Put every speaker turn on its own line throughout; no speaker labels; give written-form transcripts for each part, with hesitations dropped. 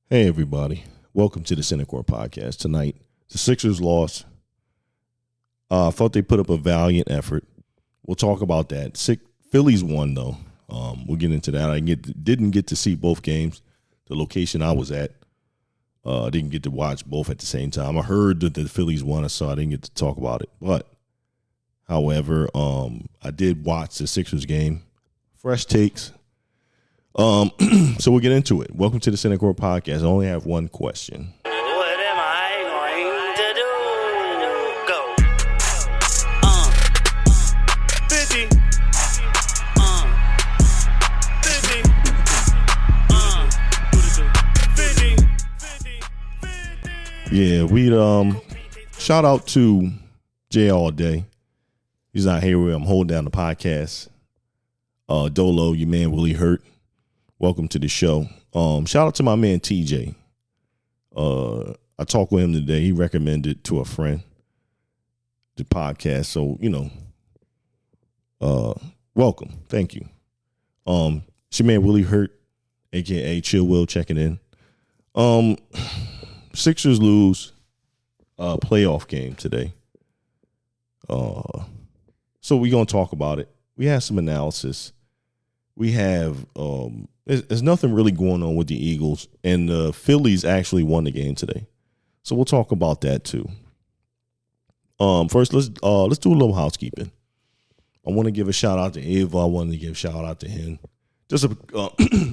Hey, everybody. Welcome to the Cinecore podcast. Tonight, the Sixers lost. I thought they put up a valiant effort. We'll talk about that. Phillies won, though. We'll get into that. I didn't get to see both games. The location I was at, didn't get to watch both at the same time. I heard that the Phillies won, so I didn't get to talk about it. But, however, I did watch the Sixers game. Fresh takes. So we'll get into it. Welcome to the Cinecore podcast. I only have one question.
What am I going to do? Go. 50. 50.
Yeah, we shout out to Jay all day. He's not here. I'm holding down the podcast. Dolo, your man Willie hurt. Welcome to the show. Shout out to my man TJ. I talked with him today. He recommended to a friend the podcast. So, welcome. Thank you. It's your man Willie Hurt, aka Chill Will, checking in. Sixers lose playoff game today. So we're gonna talk about it. We have some analysis. We have there's nothing really going on with the Eagles, and the Phillies actually won the game today. So we'll talk about that too. First, let's do a little housekeeping. I want to give a shout out to Ava. I wanted to give a shout out to him. Just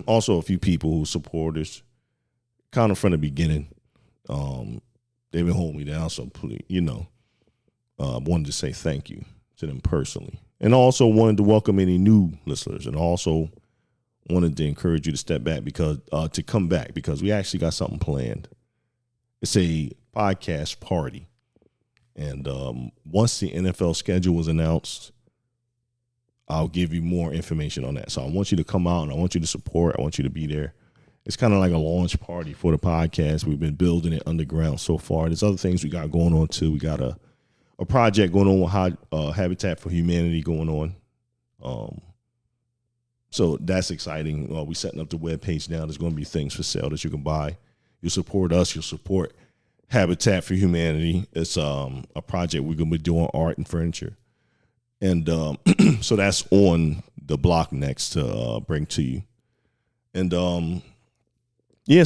also a few people who support us, kind of from the beginning. They've been holding me down, so wanted to say thank you to them personally, and also wanted to welcome any new listeners, and also wanted to encourage you to step back to come back because we actually got something planned. It's a podcast party, and once the NFL schedule was announced, I'll give you more information on that. So I want you to come out, and I want you to support. I want you to be there. It's kind of like a launch party for the podcast. We've been building it underground so far. There's other things we got going on too. We got a project going on with Habitat for Humanity going on. So that's exciting. We're setting up the webpage now. There's going to be things for sale that you can buy. You'll support us. You'll support Habitat for Humanity. It's a project we're going to be doing art and furniture. And so that's on the block next to bring to you. And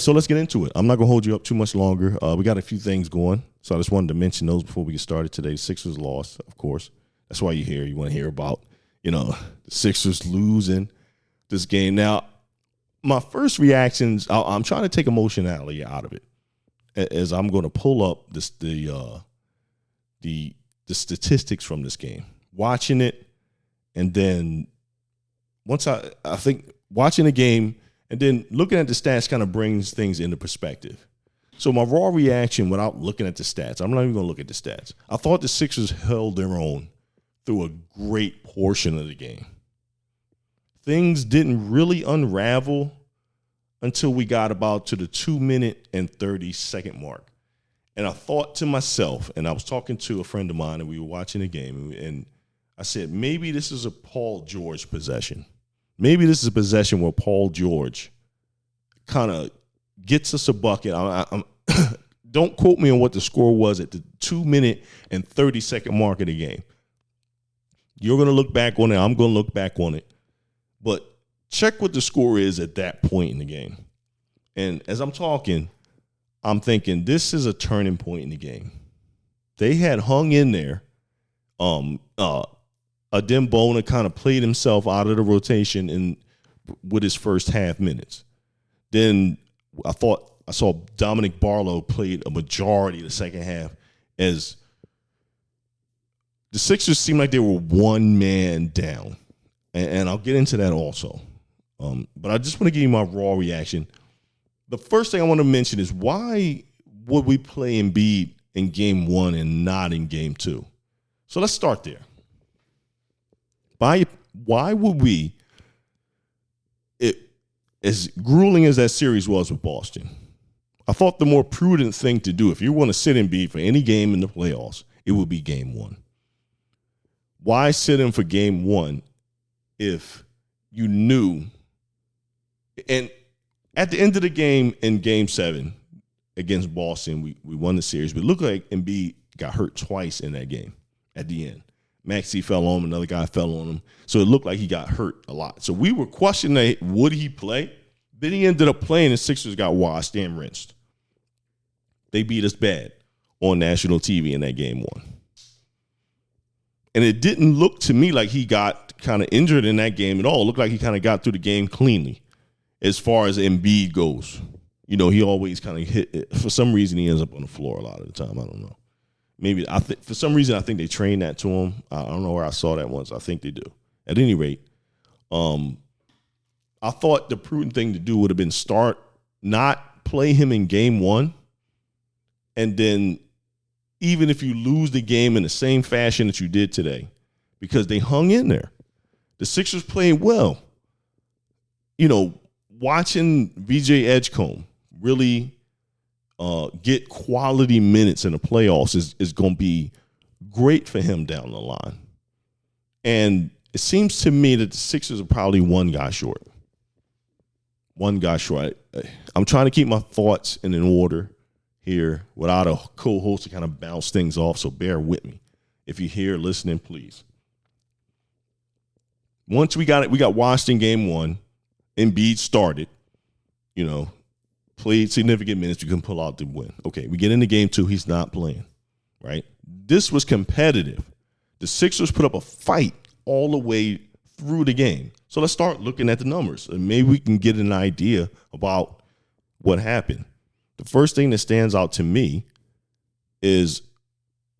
so let's get into it. I'm not going to hold you up too much longer. We got a few things going. So I just wanted to mention those before we get started today. The Sixers lost, of course. That's why you're here. You want to hear about, the Sixers losing this game. Now, my first reactions, I'm trying to take emotionality out of it, as I'm going to pull up the statistics from this game, watching it, and then once I think watching the game and then looking at the stats kind of brings things into perspective. So my raw reaction without looking at the stats, I'm not even going to look at the stats. I thought the Sixers held their own through a great portion of the game. Things didn't really unravel until we got about to the 2-minute and 30-second mark. And I thought to myself, and I was talking to a friend of mine, and we were watching the game, and I said, maybe this is a Paul George possession. Maybe this is a possession where Paul George kind of gets us a bucket. Don't quote me on what the score was at the 2-minute and 30-second mark of the game. You're going to look back on it. I'm going to look back on it. But check what the score is at that point in the game. And as I'm talking, I'm thinking this is a turning point in the game. They had hung in there. Adem Bona kind of played himself out of the rotation with his first half minutes. Then I saw Dominic Barlow played a majority of the second half as the Sixers seemed like they were one man down. And I'll get into that also. But I just want to give you my raw reaction. The first thing I want to mention is why would we play Embiid in game 1 and not in game 2? So let's start there. Why would we, as grueling as that series was with Boston, I thought the more prudent thing to do, if you want to sit Embiid for any game in the playoffs, it would be game 1. Why sit him for game 1 if you knew, and At the end of the game in Game 7 against Boston, we won the series. But it looked like Embiid got hurt twice in that game at the end. Maxey fell on him. Another guy fell on him. So it looked like he got hurt a lot. So we were questioning, would he play? Then he ended up playing, and Sixers got washed and rinsed. They beat us bad on national TV in that Game 1. And it didn't look to me like he got kind of injured in that game at all. It looked like he kind of got through the game cleanly as far as Embiid goes. You know, he always kind of hit it. For some reason, he ends up on the floor a lot of the time. I don't know. Maybe for some reason, I think they trained that to him. I don't know where I saw that once. I think they do. At any rate, I thought the prudent thing to do would have been not play him in Game 1, and then even if you lose the game in the same fashion that you did today, because they hung in there. The Sixers played well. You know, watching VJ Edgecombe really get quality minutes in the playoffs is going to be great for him down the line. And it seems to me that the Sixers are probably one guy short. One guy short. I'm trying to keep my thoughts in an order here without a co-host to kind of bounce things off, so bear with me. If you're here listening, please. Once we got washed in Game 1. Embiid started, played significant minutes. You can pull out the win. Okay, we get into Game 2. He's not playing, right? This was competitive. The Sixers put up a fight all the way through the game. So let's start looking at the numbers, and maybe we can get an idea about what happened. The first thing that stands out to me is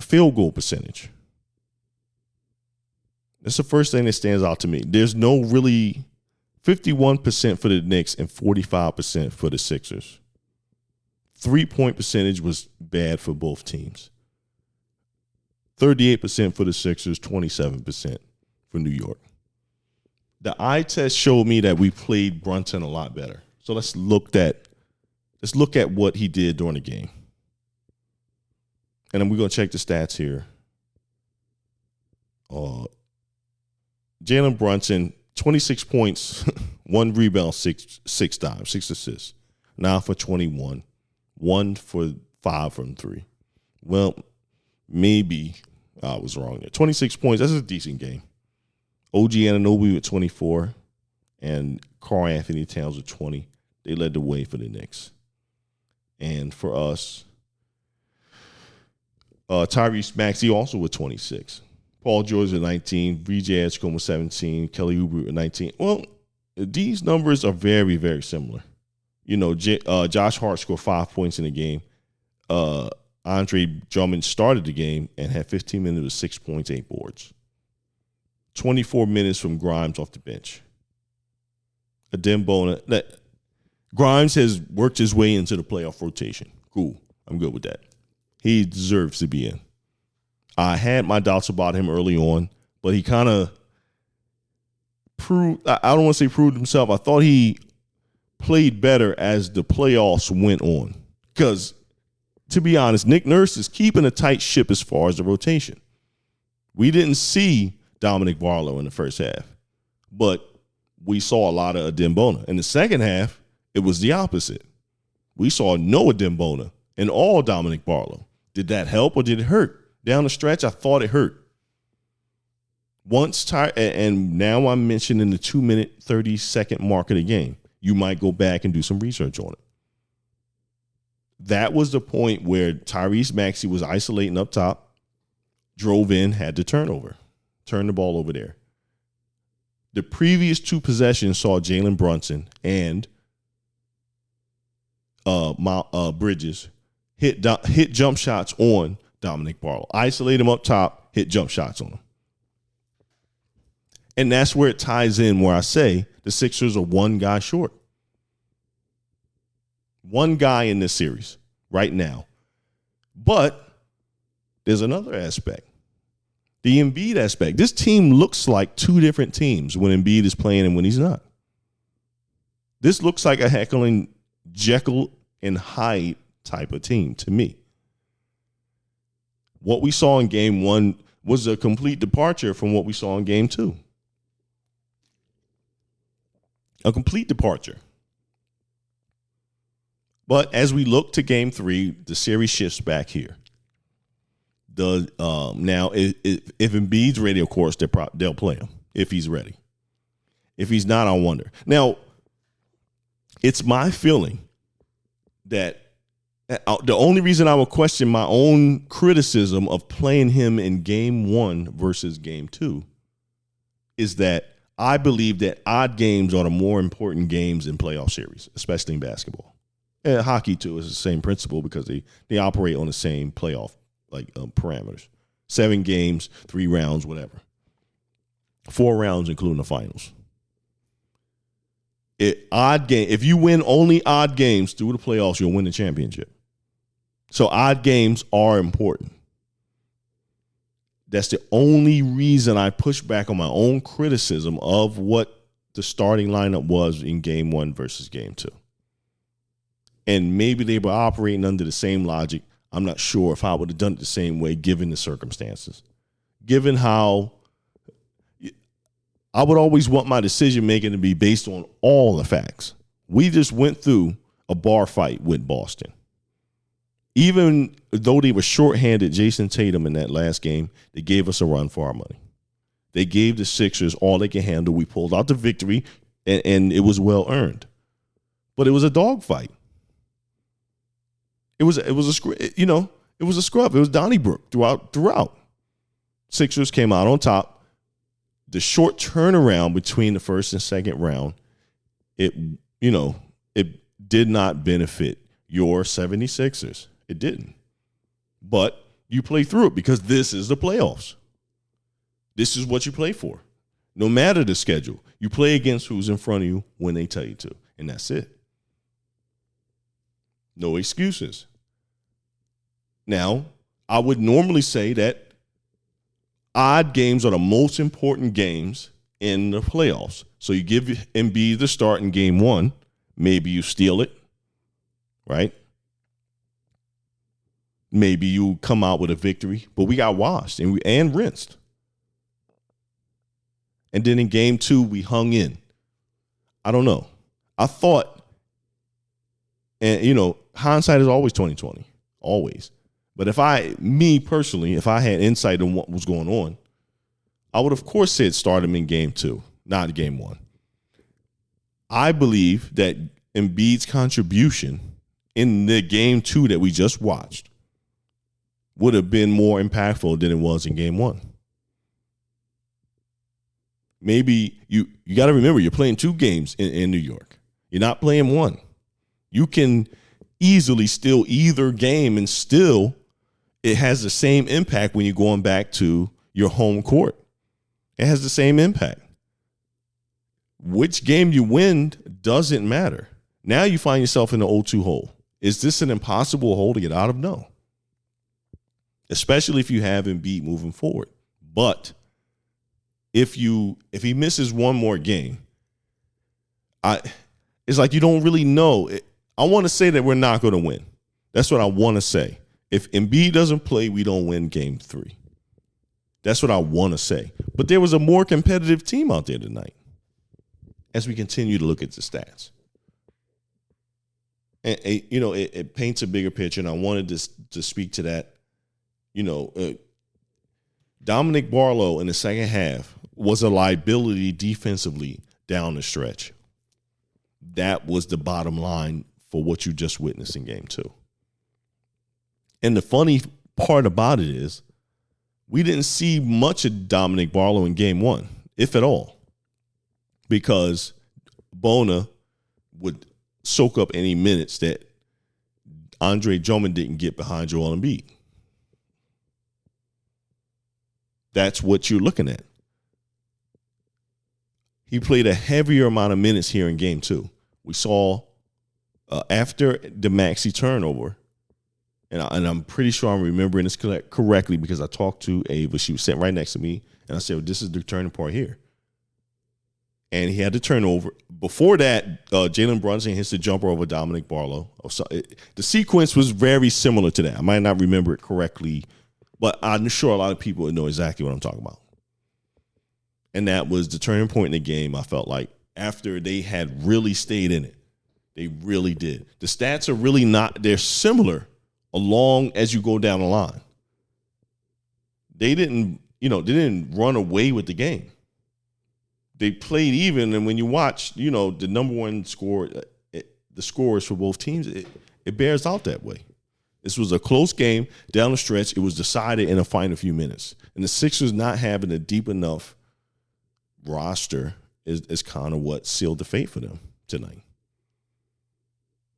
field goal percentage. That's the first thing that stands out to me. There's no really 51% for the Knicks and 45% for the Sixers. 3-point percentage was bad for both teams. 38% for the Sixers, 27% for New York. The eye test showed me that we played Brunson a lot better. So let's look at what he did during the game. And then we're going to check the stats here. Jalen Brunson, 26 points, 1 rebound, 6 dimes, 6 assists. 9 for 21, 1 for 5 from 3. Well, maybe I was wrong there. 26 points, that's a decent game. OG Anunoby with 24 and Karl Anthony Towns with 20. They led the way for the Knicks. And for us, Tyrese Maxey also with 26. Paul George with 19. VJ Edgecombe with 17. Kelly Oubre with 19. Well, these numbers are very, very similar. Josh Hart scored 5 points in the game. Andre Drummond started the game and had 15 minutes with 6 points, 8 boards. 24 minutes from Grimes off the bench. Grimes has worked his way into the playoff rotation. Cool. I'm good with that. He deserves to be in. I had my doubts about him early on, but he kind of proved, I don't want to say proved himself. I thought he played better as the playoffs went on. Because, to be honest, Nick Nurse is keeping a tight ship as far as the rotation. We didn't see Dominic Barlow in the first half, but we saw a lot of Adembona. In the second half, it was the opposite. We saw no Adembona and all Dominic Barlow. Did that help or did it hurt? Down the stretch, I thought it hurt. And now I'm mentioning the 2-minute, 30-second mark of the game. You might go back and do some research on it. That was the point where Tyrese Maxey was isolating up top, drove in, had the turnover, turned the ball over there. The previous 2 possessions saw Jalen Brunson and Bridges hit jump shots on Dominic Barlow. Isolate him up top, hit jump shots on him. And that's where it ties in where I say the Sixers are one guy short. One guy in this series right now. But there's another aspect. The Embiid aspect. This team looks like 2 different teams when Embiid is playing and when he's not. This looks like a heckling Jekyll and Hyde type of team to me. What we saw in Game 1 was a complete departure from what we saw in Game 2. A complete departure. But as we look to game 3, the series shifts back here. Now, if Embiid's ready, of course, they'll play him if he's ready. If he's not, I wonder. Now, it's my feeling that the only reason I would question my own criticism of playing him in game 1 versus game 2 is that I believe that odd games are the more important games in playoff series, especially in basketball. And hockey, too, is the same principle because they operate on the same playoff parameters. 7 games, 3 rounds, whatever. 4 rounds, including the finals. If you win only odd games through the playoffs, you'll win the championship. So odd games are important. That's the only reason I push back on my own criticism of what the starting lineup was in game 1 versus game 2. And maybe they were operating under the same logic. I'm not sure if I would have done it the same way given the circumstances. Given how I would always want my decision-making to be based on all the facts. We just went through a bar fight with Boston. Even though they were shorthanded Jason Tatum in that last game, they gave us a run for our money. They gave the Sixers all they could handle. We pulled out the victory, and it was well earned. But it was a dogfight. It was a scrub. It was Donnybrook throughout. Sixers came out on top. The short turnaround between the first and second round, it did not benefit your 76ers. It didn't. But you play through it because this is the playoffs. This is what you play for. No matter the schedule, you play against who's in front of you when they tell you to, and that's it. No excuses. Now, I would normally say that odd games are the most important games in the playoffs. So you give Embiid the start in game 1. Maybe you steal it, right? Maybe you come out with a victory, but we got washed and rinsed. And then in game 2, we hung in. I don't know. I thought, and hindsight is always 20/20, always. But if I had insight on what was going on, I would of course said start him in game 2, not game 1. I believe that Embiid's contribution in the game 2 that we just watched would have been more impactful than it was in game 1. Maybe you got to remember you're playing 2 games in New York. You're not playing 1. You can easily steal either game and still it has the same impact when you're going back to your home court. It has the same impact. Which game you win doesn't matter. Now you find yourself in the 0-2 hole. Is this an impossible hole to get out of? No. Especially if you have Embiid moving forward. But if he misses one more game, it's like you don't really know. I want to say that we're not going to win. That's what I want to say. If Embiid doesn't play, we don't win game 3. That's what I want to say. But there was a more competitive team out there tonight as we continue to look at the stats. And it paints a bigger picture, and I wanted to speak to that. Dominic Barlow in the second half was a liability defensively down the stretch. That was the bottom line for what you just witnessed in game 2. And the funny part about it is we didn't see much of Dominic Barlow in game 1, if at all, because Bona would soak up any minutes that Andre Drummond didn't get behind Joel Embiid. That's what you're looking at. He played a heavier amount of minutes here in game 2. We saw after the Maxey turnover, and I'm pretty sure I'm remembering this correctly because I talked to Ava. She was sitting right next to me, and I said, well, this is the turning point here. And he had the turnover. Before that, Jalen Brunson hits the jumper over Dominic Barlow. The sequence was very similar to that. I might not remember it correctly, but I'm sure a lot of people would know exactly what I'm talking about. And that was the turning point in the game, I felt like, after they had really stayed in it. They really did. The stats are really not, they're similar along as you go down the line. They didn't run away with the game. They played even, and when you watch, the number one score, the scores for both teams, it bears out that way. This was a close game down the stretch. It was decided in a final few minutes. And the Sixers not having a deep enough roster is kind of what sealed the fate for them tonight.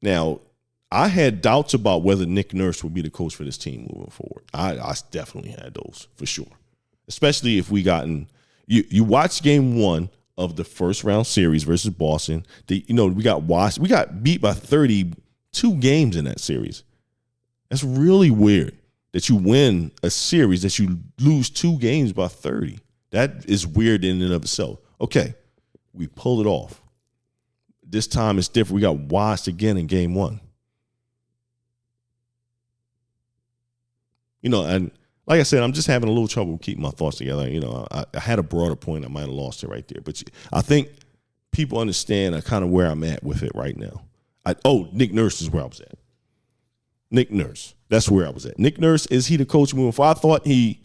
Now, I had doubts about whether Nick Nurse would be the coach for this team moving forward. I definitely had those for sure, especially if we you watch game one of the first round series versus Boston. We got beat by 32 games in that series. That's really weird that you win a series that you lose 2 games by 30. That is weird in and of itself. Okay, we pulled it off. This time it's different. We got washed again in game one. And like I said, I'm just having a little trouble keeping my thoughts together. I had a broader point. I might have lost it right there. But I think people understand kind of where I'm at with it right now. Nick Nurse is where I was at. Nick Nurse. That's where I was at. Nick Nurse, is he the coach moving forward? I thought he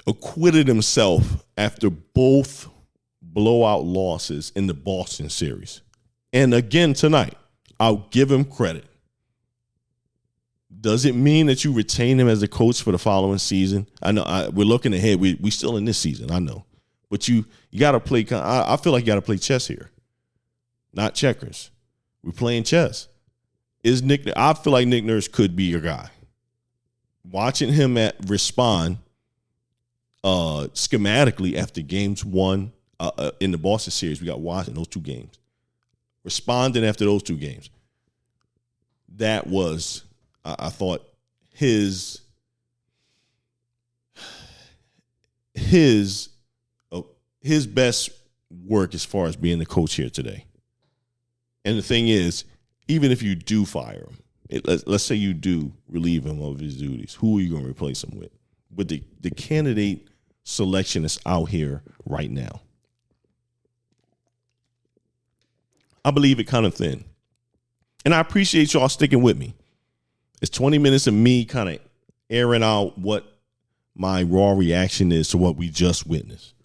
acquitted himself after both blowout losses in the Boston series. And again tonight, I'll give him credit. Does it mean that you retain him as a coach for the following season? I know we're looking ahead. We still in this season, I know. But you got to play. I feel like you got to play chess here, not checkers. We're playing chess. I feel like Nick Nurse could be your guy. Watching him respond schematically after games one in the Boston series, we got watching those 2 games. Responding after those 2 games. That was, I thought, his best work as far as being the coach here today. And the thing is, even if you do fire him, let's say you do relieve him of his duties, who are you going to replace him with? With the candidate selection that's out here right now. I believe it kind of thin. And I appreciate y'all sticking with me. It's 20 minutes of me kind of airing out what my raw reaction is to what we just witnessed.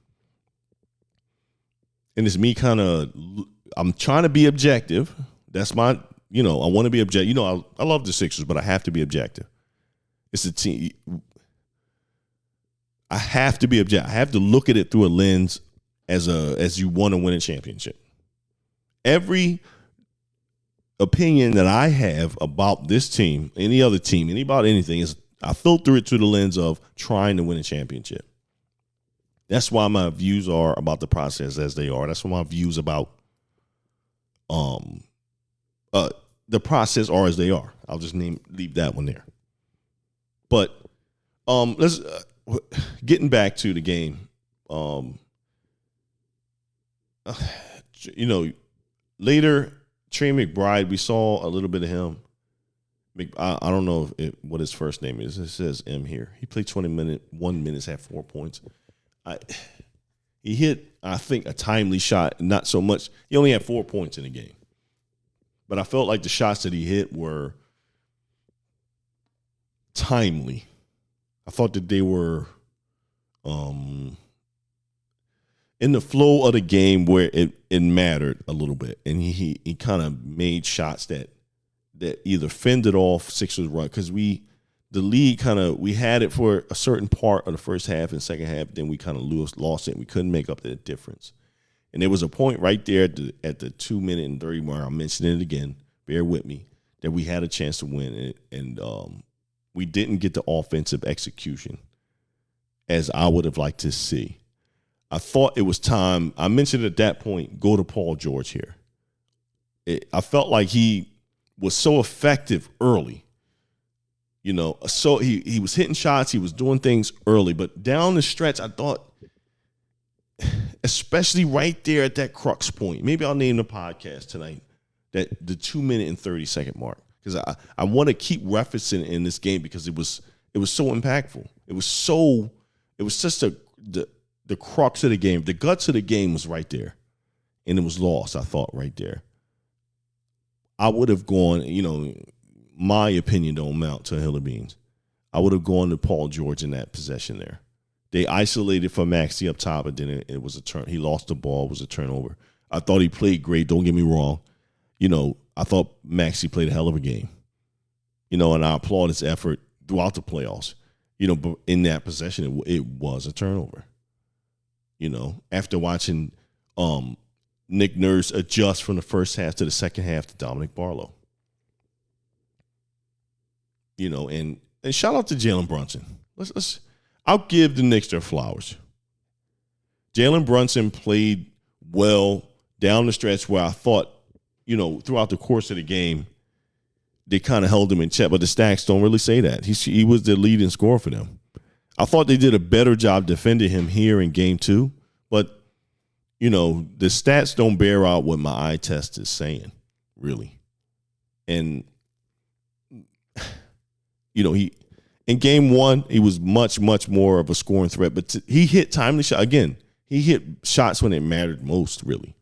And it's me I'm trying to be objective. That's my, I want to be objective. I love the Sixers, but I have to be objective. It's a team. I have to be objective. I have to look at it through a lens as you want to win a championship. Every opinion that I have about this team, any other team, about anything, is I filter it through the lens of trying to win a championship. That's why my views are about the process as they are. That's why my views about the process are as they are. I'll just leave that one there. But let's getting back to the game. Later, Trey McBride, we saw a little bit of him. I don't know what his first name is. It says M here. He played 1 minute, had 4 points. He hit, I think, a timely shot, not so much. He only had 4 points in the game. But I felt like the shots that he hit were timely. I thought that they were in the flow of the game where it mattered a little bit. And he kind of made shots that either fended off Sixers run, because the league we had it for a certain part of the first half and second half, then we kind of lost it, and we couldn't make up the difference. And there was a point right there at the 2 minute and 30 mark, I'm mentioning it again, bear with me, that we had a chance to win it, and we didn't get the offensive execution as I would have liked to see. I thought it was time, I mentioned at that point, go to Paul George here. I felt like he was so effective early. So he was hitting shots, he was doing things early, but down the stretch, I thought, especially right there at that crux point, maybe I'll name the podcast tonight, that the 2 minute and 30 second mark, because I want to keep referencing in this game because it was so impactful. It was just the crux of the game, the guts of the game was right there, and it was lost, I thought, right there. I would have gone, my opinion don't amount to a hill of beans. I would have gone to Paul George in that possession there. They isolated for Maxey up top, and then it was a turn. He lost the ball. It was a turnover. I thought he played great. Don't get me wrong. I thought Maxey played a hell of a game. And I applaud his effort throughout the playoffs. But in that possession, it was a turnover. After watching Nick Nurse adjust from the first half to the second half to Dominic Barlow. And shout out to Jalen Brunson. I'll give the Knicks their flowers. Jalen Brunson played well down the stretch where I thought, throughout the course of the game, they kind of held him in check, but the stats don't really say that. He was the leading scorer for them. I thought they did a better job defending him here in game 2, but, the stats don't bear out what my eye test is saying, really. And, he in game 1, he was much, much more of a scoring threat, but he hit timely shots. Again, he hit shots when it mattered most, really.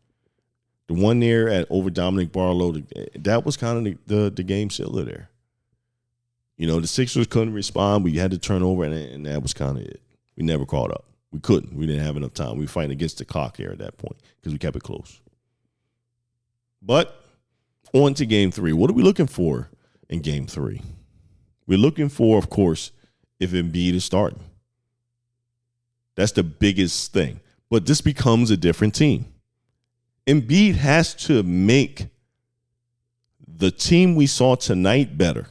The one there at over Dominic Barlow, that was kind of the game sealer there. The Sixers couldn't respond. We had to turn over, and that was kind of it. We never caught up. We couldn't. We didn't have enough time. We were fighting against the clock here at that point because we kept it close. But on to game 3. What are we looking for in game 3? We're looking for, of course, if Embiid is starting. That's the biggest thing. But this becomes a different team. Embiid has to make the team we saw tonight better.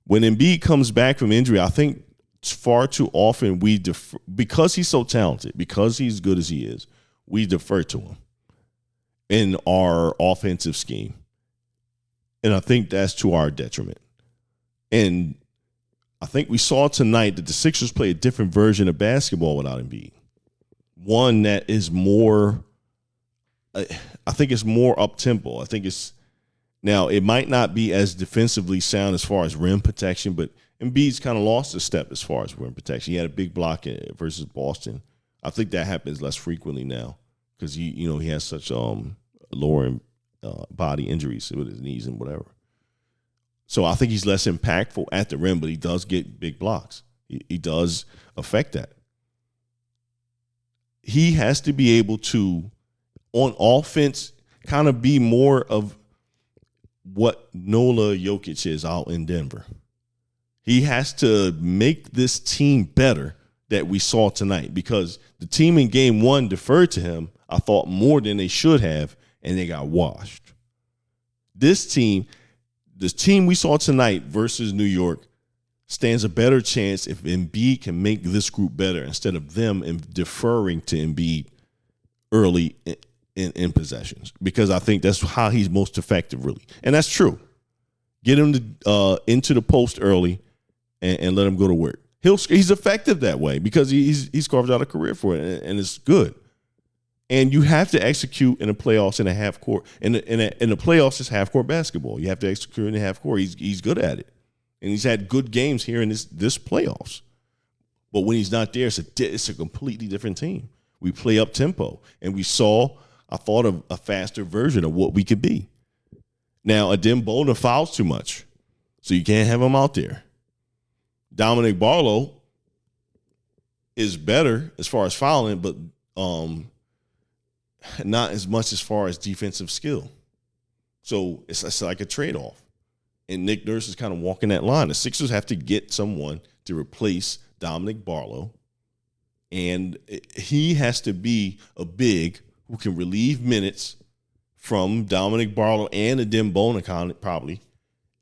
When Embiid comes back from injury, I think far too often we defer, because he's so talented, because he's good as he is, we defer to him in our offensive scheme. And I think that's to our detriment. And I think we saw tonight that the Sixers play a different version of basketball without Embiid. One that is more, I think it's more up-tempo. I think it's, now it might not be as defensively sound as far as rim protection, but Embiid's kind of lost a step as far as rim protection. He had a big block versus Boston. I think that happens less frequently now because he has such lower body injuries with his knees and whatever. So I think he's less impactful at the rim, but he does get big blocks. He does affect that. He has to be able to, on offense, kind of be more of what Nikola Jokic is out in Denver. He has to make this team better that we saw tonight because the team in game 1 deferred to him, I thought, more than they should have, and they got washed. This team we saw tonight versus New York stands a better chance if Embiid can make this group better instead of them deferring to Embiid early in possessions, because I think that's how he's most effective, really. And that's true. Get him into the post early and let him go to work. He's effective that way because he's carved out a career for it, and it's good. And you have to execute in the playoffs in a half court. In the playoffs, it's half court basketball. You have to execute in the half court. He's good at it, and he's had good games here in this playoffs. But when he's not there, it's a completely different team. We play up tempo, and I thought of a faster version of what we could be. Now, Adem Bona fouls too much, so you can't have him out there. Dominic Barlow is better as far as fouling, but not as much as far as defensive skill. So it's like a trade-off. And Nick Nurse is kind of walking that line. The Sixers have to get someone to replace Dominic Barlow, and he has to be a big who can relieve minutes from Dominic Barlow and Adem Bona probably,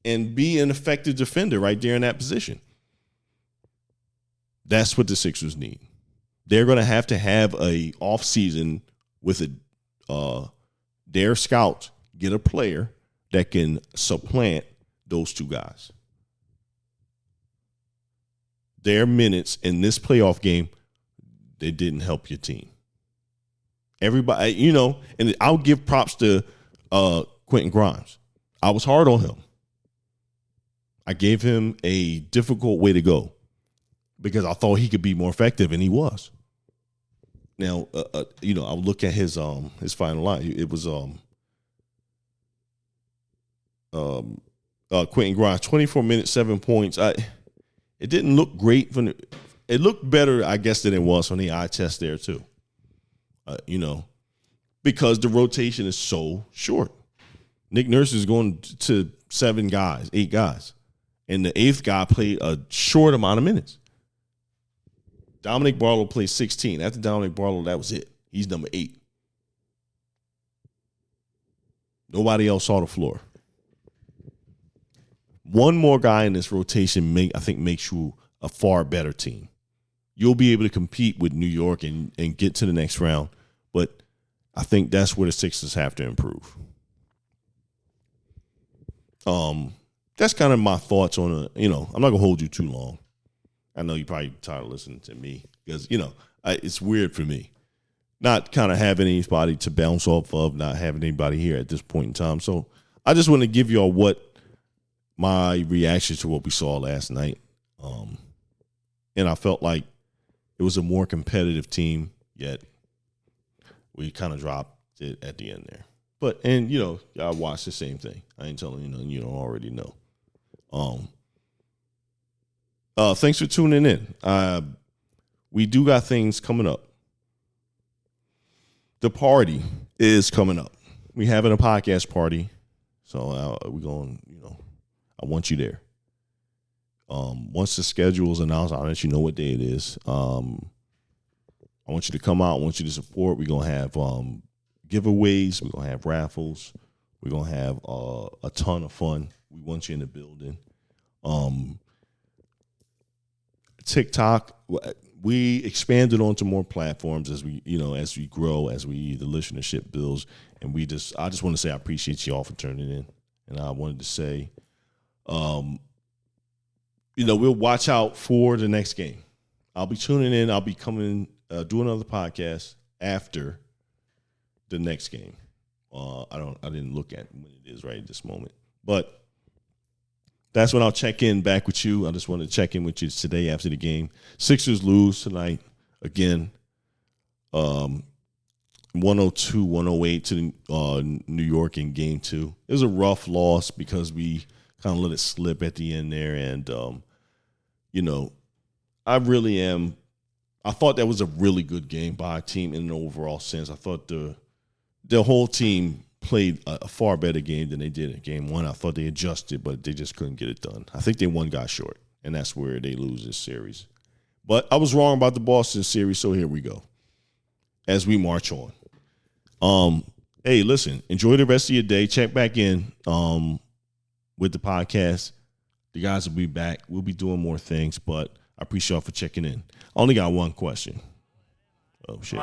and be an effective defender right there in that position. That's what the Sixers need. They're going to have a offseason with their scout get a player that can supplant those two guys. Their minutes in this playoff game, they didn't help your team. Everybody, and I'll give props to Quentin Grimes. I was hard on him. I gave him a difficult way to go because I thought he could be more effective, and he was. Now, I'll look at his final line. It was Quentin Grimes, 24 minutes, 7 points. It didn't look great it looked better, I guess, than it was on the eye test there too. Because the rotation is so short. Nick Nurse is going to 8 guys, and the 8th guy played a short amount of minutes. Dominic Barlow played 16. After Dominic Barlow, that was it. He's number 8. Nobody else saw the floor. One more guy in this rotation, I think, makes you a far better team. You'll be able to compete with New York and get to the next round, but I think that's where the Sixers have to improve. That's kind of my thoughts on I'm not gonna hold you too long. I know you're probably tired of listening to me because it's weird for me not kind of having anybody to bounce off of, not having anybody here at this point in time. So I just want to give y'all what my reaction to what we saw last night. And I felt like it was a more competitive team, yet we kind of dropped it at the end there. But, I watched the same thing. I ain't telling you nothing you don't already know. Thanks for tuning in. We do got things coming up. The party is coming up. We having a podcast party. So we're going, I want you there. Once the schedule is announced, I'll let you know what day it is. I want you to come out. I want you to support. We're going to have giveaways. We're going to have raffles. We're going to have a ton of fun. We want you in the building. TikTok, we expanded onto more platforms as we grow, as the listenership builds. And I just want to say I appreciate you all for turning in. And I wanted to say, we'll watch out for the next game. I'll be tuning in. I'll be coming, do another podcast after the next game. I didn't look at when it is right at this moment, but that's when I'll check in back with you. I just want to check in with you today after the game. Sixers lose tonight again. 102-108 to New York in game 2. It was a rough loss because we kind of let it slip at the end there. And, I thought that was a really good game by our team in an overall sense. I thought the whole team played a far better game than they did in game 1. I thought they adjusted, but they just couldn't get it done. I think they got short, and that's where they lose this series. But I was wrong about the Boston series, so here we go as we march on. Hey, listen, enjoy the rest of your day. Check back in with the podcast. The guys will be back. We'll be doing more things, but I appreciate y'all for checking in. I only got one question. Oh, shit.